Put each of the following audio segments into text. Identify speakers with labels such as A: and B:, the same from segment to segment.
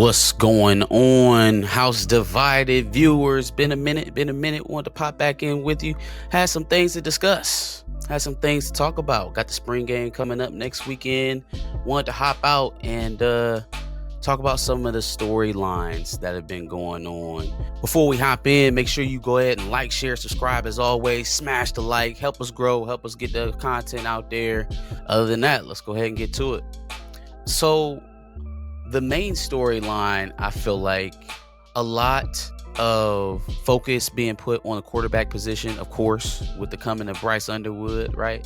A: What's going on, house divided viewers? Been a minute. Wanted to pop back in with you. Had some things to discuss. Had some things to talk about. Got the spring game coming up next weekend. Wanted to hop out and talk about some of the storylines that have been going on. Before we hop in, make sure you go ahead and like, share, subscribe as always. Smash the like, help us grow, help us get the content out there. Other than that, let's go ahead and get to it. So the main storyline, I feel like a lot of focus being put on the quarterback position, of course, with the coming of Bryce Underwood, right?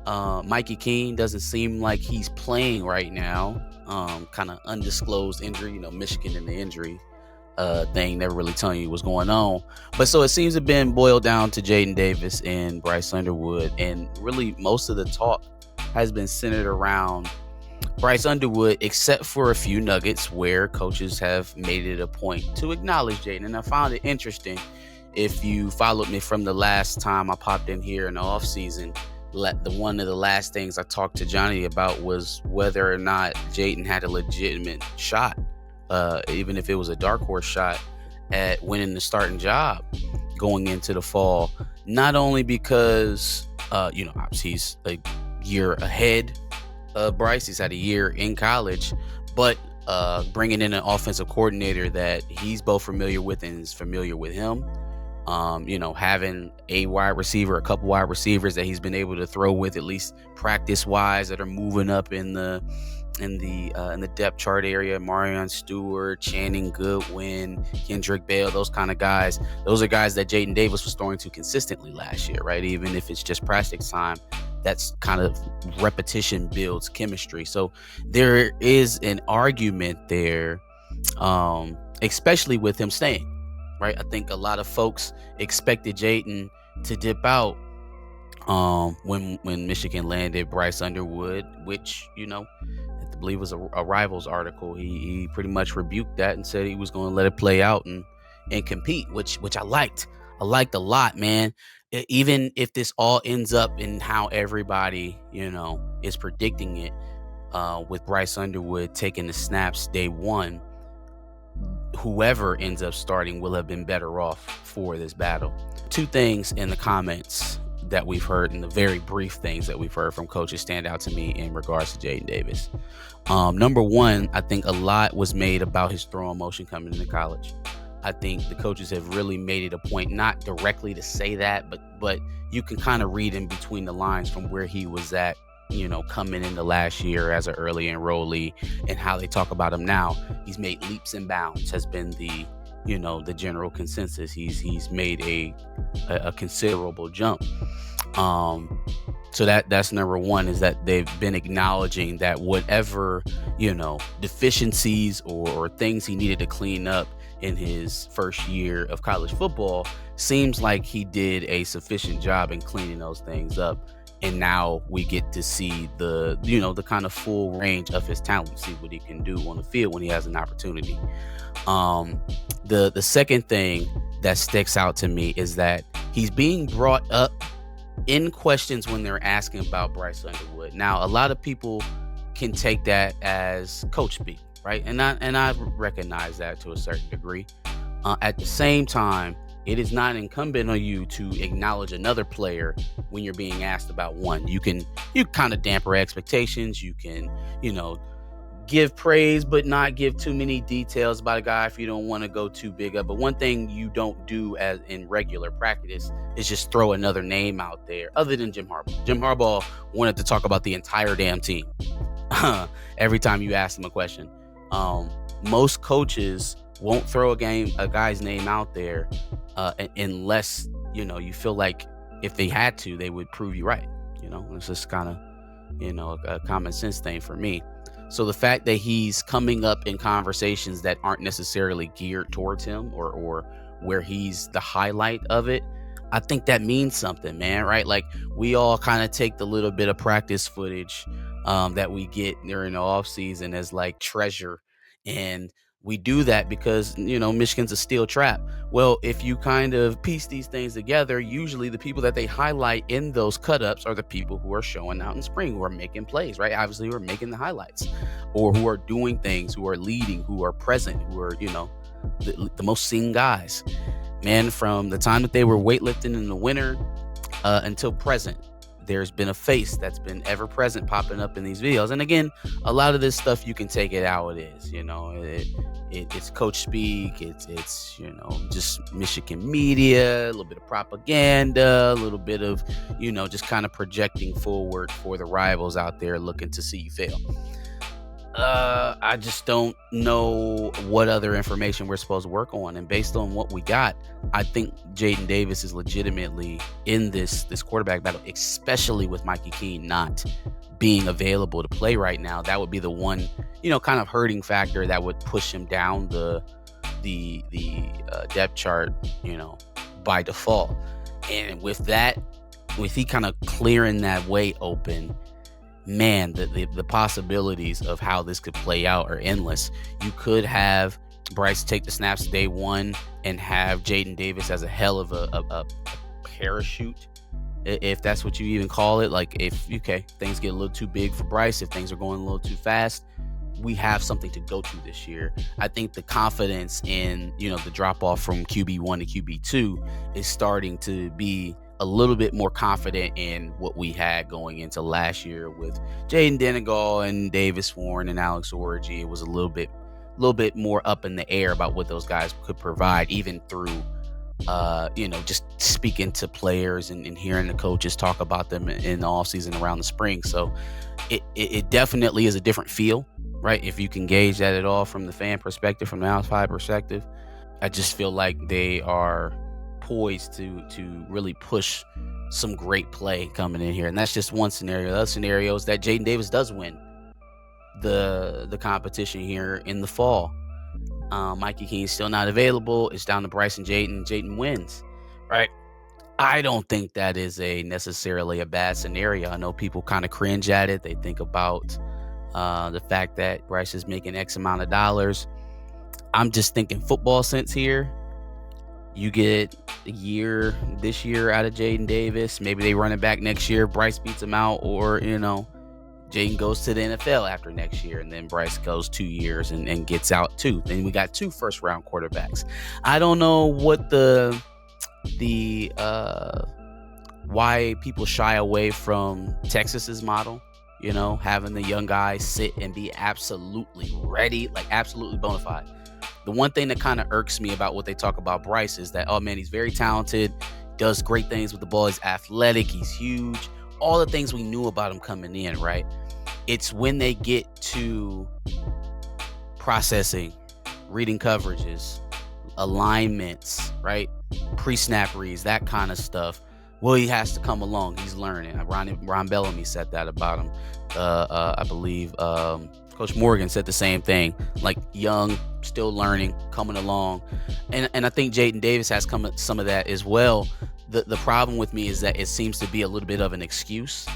A: Mikey Keene doesn't seem like he's playing right now. Kind of undisclosed injury, Michigan and the injury thing, never really telling you what's going on. But so it seems to have been boiled down to Jadyn Davis and Bryce Underwood. And really most of the talk has been centered around Bryce Underwood, except for a few nuggets where coaches have made it a point to acknowledge Jadyn. And I found it interesting. If you followed me from the last time I popped in here in the offseason, one of the last things I talked to Johnny about was whether or not Jadyn had a legitimate shot, even if it was a dark horse shot, at winning the starting job going into the fall. Not only because, obviously he's a year ahead Bryce. He's had a year in college, but bringing in an offensive coordinator that he's both familiar with and is familiar with him. Having a wide receiver, a couple wide receivers that he's been able to throw with, at least practice wise, that are moving up in the depth chart area. Marion Stewart, Channing Goodwin, Kendrick Bale, those kind of guys. Those are guys that Jadyn Davis was throwing to consistently last year, right? Even if it's just practice time, that's kind of repetition builds chemistry. So there is an argument there, especially with him staying, right? I think a lot of folks expected Jadyn to dip out when Michigan landed Bryce Underwood, which, I believe was a Rivals article. He pretty much rebuked that and said he was going to let it play out and compete, which I liked. I liked a lot, man. Even if this all ends up in how everybody, is predicting it, with Bryce Underwood taking the snaps day one, whoever ends up starting will have been better off for this battle. Two things in the comments that we've heard, and the very brief things that we've heard from coaches, stand out to me in regards to Jadyn Davis. Number one, I think a lot was made about his throwing motion coming into college. I think the coaches have really made it a point, not directly to say that, but you can kind of read in between the lines from where he was at, coming into last year as an early enrollee, and how they talk about him now. He's made leaps and bounds, has been the general consensus. He's made a considerable jump. So that's number one, is that they've been acknowledging that whatever, deficiencies or things he needed to clean up in his first year of college football, seems like he did a sufficient job in cleaning those things up. And now we get to see the kind of full range of his talent, see what he can do on the field when he has an opportunity. The second thing that sticks out to me is that he's being brought up in questions when they're asking about Bryce Underwood. Now, a lot of people can take that as coach speak, right? And I recognize that to a certain degree. At the same time, it is not incumbent on you to acknowledge another player when you're being asked about one. You kind of damper expectations. You can, give praise, but not give too many details about a guy if you don't want to go too big up. But one thing you don't do as in regular practice is just throw another name out there, other than Jim Harbaugh. Jim Harbaugh wanted to talk about the entire damn team every time you ask him a question. Most coaches won't throw a guy's name out there unless you feel like if they had to, they would prove you right. It's just kind of a common sense thing for me. So the fact that he's coming up in conversations that aren't necessarily geared towards him or where he's the highlight of it, I think that means something, man, right? Like, we all kind of take the little bit of practice footage that we get during the off season as like treasure, and We do that because, Michigan's a steel trap. Well, if you kind of piece these things together, usually the people that they highlight in those cut-ups are the people who are showing out in spring, who are making plays, right? Obviously, who are making the highlights, or who are doing things, who are leading, who are present, who are, the most seen guys. Man, from the time that they were weightlifting in the winter until present, there's been a face that's been ever present popping up in these videos. And again, a lot of this stuff, you can take it how it is. It's coach speak. It's just Michigan media, a little bit of propaganda, a little bit of, just kind of projecting forward for the rivals out there looking to see you fail. I just don't know what other information we're supposed to work on. And based on what we got, I think Jadyn Davis is legitimately in this quarterback battle, especially with Mikey Keene not being available to play right now. That would be the one, kind of hurting factor that would push him down the depth chart, by default. And with he kind of clearing that way open, man, the possibilities of how this could play out are endless. You could have Bryce take the snaps day one and have Jadyn Davis as a hell of a parachute, if that's what you even call it. Like, if things get a little too big for Bryce, if things are going a little too fast, we have something to go to this year. I think the confidence in, the drop off from QB1 to QB2 is starting to be a little bit more confident in what we had going into last year with Jaden Denegal and Davis Warren and Alex Orji. It was a little bit more up in the air about what those guys could provide, even through just speaking to players and hearing the coaches talk about them in the offseason around the spring. So it definitely is a different feel, right? If you can gauge that at all from the fan perspective, from the outside perspective, I just feel like they are poised to really push some great play coming in here. And that's just one scenario. The other scenario is that Jadyn Davis does win the competition here in the fall. Mikey Keene's still not available. It's down to Bryce and Jadyn. Jadyn wins, right? I don't think that is necessarily a bad scenario. I know people kind of cringe at it. They think about the fact that Bryce is making X amount of dollars. I'm just thinking football sense here. You get a year this year out of Jadyn Davis. Maybe they run it back next year. Bryce beats him out, or, Jadyn goes to the NFL after next year, and then Bryce goes 2 years and gets out too. Then we got 2 first-round quarterbacks. I don't know what the why people shy away from Texas's model, having the young guys sit and be absolutely ready, like absolutely bona fide. The one thing that kind of irks me about what they talk about Bryce is that, oh man, he's very talented, does great things with the ball, he's athletic, he's huge, all the things we knew about him coming in, right? It's when they get to processing, reading coverages, alignments, right? Pre-snap reads, that kind of stuff. Well, he has to come along. He's learning. Ron Bellamy said that about him. I believe Coach Morgan said the same thing. Like, young, still learning, coming along. And I think Jadyn Davis has some of that as well. The problem with me is that it seems to be a little bit of an excuse.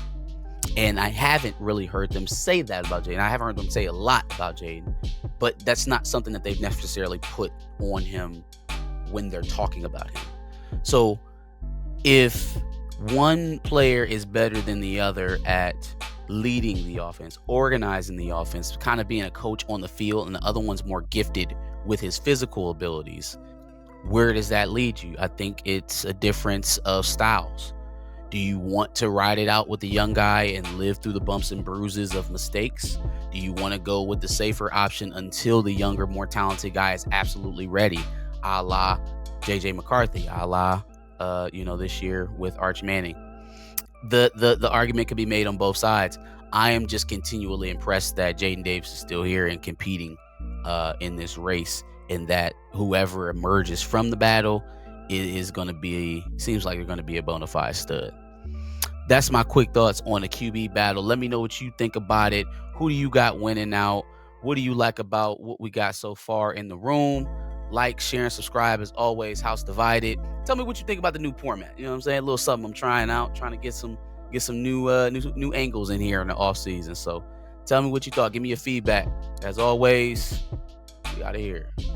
A: And I haven't really heard them say that about Jadyn. I haven't heard them say a lot about Jadyn. But that's not something that they've necessarily put on him when they're talking about him. So if one player is better than the other at leading the offense, organizing the offense, kind of being a coach on the field, and the other one's more gifted with his physical abilities, where does that lead you? I think it's a difference of styles. Do you want to ride it out with the young guy and live through the bumps and bruises of mistakes? Do you want to go with the safer option until the younger, more talented guy is absolutely ready, a la JJ McCarthy, a la this year with Arch Manning? The argument could be made on both sides. I am just continually impressed that Jadyn Davis is still here and competing in this race, and that whoever emerges from the battle is going to be, seems like they're going to be a bona fide stud. That's my quick thoughts on the QB battle. Let me know what you think about it. Who do you got winning out? What do you like about what we got so far in the room? Like, share, and subscribe as always. House Divided. Tell me what you think about the new format. You know what I'm saying? A little something I'm trying out, trying to get some new angles in here in the off season. So tell me what you thought. Give me your feedback. As always, We out of here.